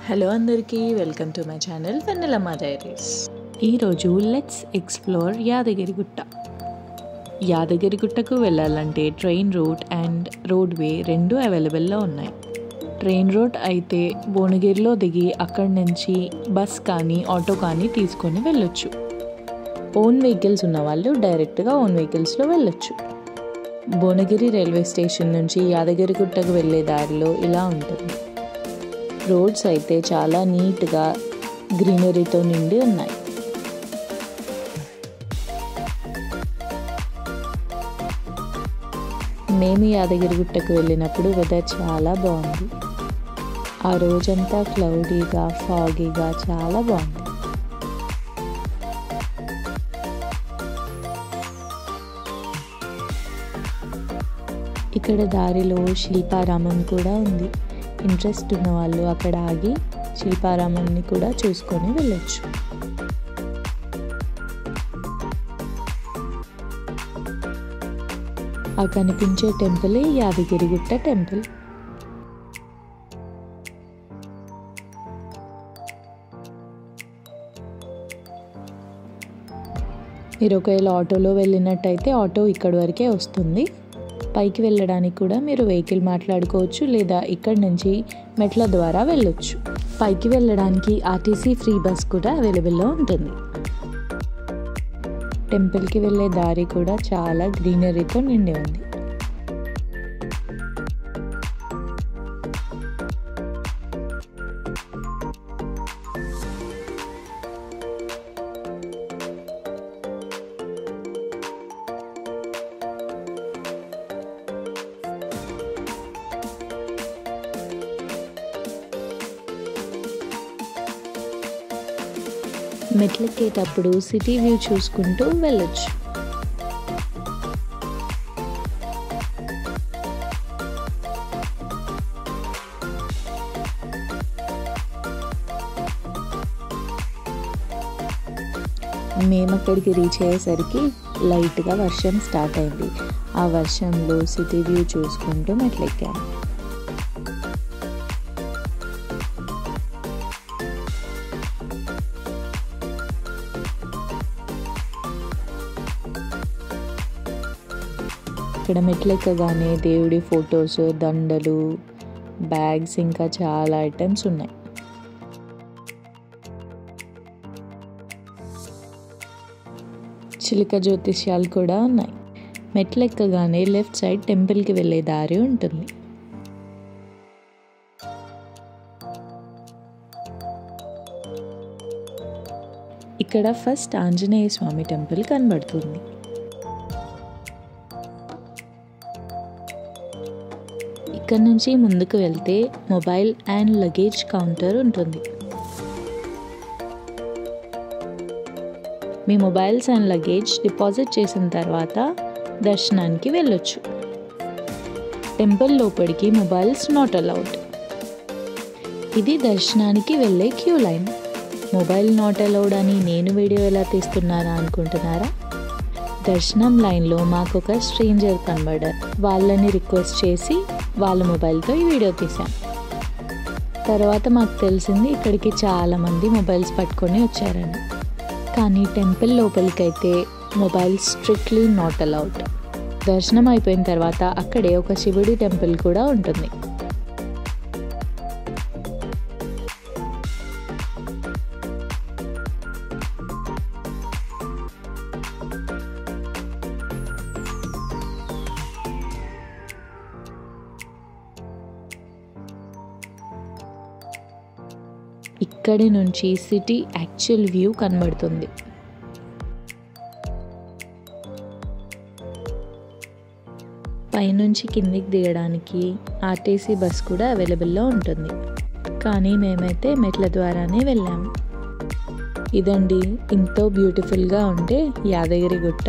Hello అందరికీ, welcome to my channel Vennelamma diaries. ఈరోజు let's explore Yadagirigutta. యాదగిరిగుట్టకు వెళ్ళాలంటే ట్రైన్ రూట్ అండ్ రోడ్వే రెండు అవైలబుల్లో ఉన్నాయి. ట్రైన్ రూట్ అయితే భువనగిరిలో దిగి అక్కడి నుంచి బస్ కానీ ఆటో కానీ తీసుకొని వెళ్ళొచ్చు. ఓన్ వెహికల్స్ ఉన్న వాళ్ళు డైరెక్ట్గా ఓన్ వెహికల్స్లో వెళ్ళొచ్చు. భువనగిరి రైల్వే స్టేషన్ నుంచి యాదగిరిగుట్టకు వెళ్ళే దారిలో ఇలా ఉంటుంది. రోడ్స్ అయితే చాలా నీట్గా గ్రీనరీతో నిండి ఉన్నాయి. మేము యాదగిరిగుట్టకు వెళ్ళినప్పుడు వెదర్ చాలా బాగుంది. ఆ రోజంతా క్లౌడీగా ఫాగీగా చాలా బాగుంది. ఇక్కడ దారిలో శిల్పారామం కూడా ఉంది. ఇంట్రెస్ట్ ఉన్న వాళ్ళు అక్కడ ఆగి శిల్పారామాన్ని కూడా చూసుకొని వెళ్ళొచ్చు. ఆ కనిపించే టెంపులే యాదగిరిగుట్ట టెంపుల్. మీరు ఒకవేళ ఆటోలో వెళ్ళినట్టయితే ఆటో ఇక్కడి వరకే వస్తుంది. పైకి వెళ్ళడానికి కూడా మీరు వెహికల్ మాట్లాడుకోవచ్చు, లేదా ఇక్కడి నుంచి మెట్ల ద్వారా వెళ్ళొచ్చు. పైకి వెళ్ళడానికి ఆర్టీసీ ఫ్రీ బస్ కూడా అవైలబుల్లో ఉంటుంది. టెంపుల్కి వెళ్ళే దారి కూడా చాలా గ్రీనరీతో నిండి ఉంది. మెట్లెక్కేటప్పుడు సిటీ వ్యూ చూసుకుంటూ వెళ్ళొచ్చు. మేము అక్కడికి రీచ్ అయ్యేసరికి లైట్గా వర్షం స్టార్ట్ అయింది. ఆ వర్షంలో సిటీ వ్యూ చూసుకుంటూ మెట్లెక్కాము. ఇక్కడ మెట్లెక్కగానే దేవుడి ఫొటోస్, దండలు, బ్యాగ్స్, ఇంకా చాలా ఐటమ్స్ ఉన్నాయి. చిలుక జ్యోతిష్యాలు కూడా ఉన్నాయి. మెట్లెక్కగానే లెఫ్ట్ సైడ్ టెంపుల్కి వెళ్ళే దారి ఉంటుంది. ఇక్కడ ఫస్ట్ ఆంజనేయ స్వామి టెంపుల్ కనబడుతుంది. ఇక్కడ నుంచి ముందుకు వెళ్తే మొబైల్ అండ్ లగేజ్ కౌంటర్ ఉంటుంది. మీ మొబైల్స్ అండ్ లగేజ్ డిపాజిట్ చేసిన తర్వాత దర్శనానికి వెళ్ళొచ్చు. టెంపుల్ లోపలికి మొబైల్స్ నాట్ అలౌడ్. ఇది దర్శనానికి వెళ్ళే queue line. Mobile not allowed అని నేను వీడియో ఎలా తీస్తున్నారా అనుకుంటున్నారా? దర్శనం లైన్లో మాకు ఒక స్ట్రేంజర్ కనబడ్డారు. వాళ్ళని రిక్వెస్ట్ చేసి వాళ్ళ మొబైల్తో ఈ వీడియో తీసాం. తర్వాత మాకు తెలిసింది ఇక్కడికి చాలామంది మొబైల్స్ పట్టుకొని వచ్చారని. కానీ టెంపుల్ లోపలికైతే మొబైల్స్ స్ట్రిక్ట్లీ నాట్ అలౌడ్. దర్శనం అయిపోయిన తర్వాత అక్కడే ఒక శివుడి టెంపుల్ కూడా ఉంటుంది. ఇక్కడి నుంచి సిటీ యాక్చువల్ వ్యూ కనబడుతుంది. పైనుంచి కిందికి దిగడానికి ఆర్టీసీ బస్ కూడా అవైలబుల్లో ఉంటుంది. కానీ మేమైతే మెట్ల ద్వారానే వెళ్ళాము. ఇదండి, ఎంతో బ్యూటిఫుల్గా ఉంటే యాదగిరిగుట్ట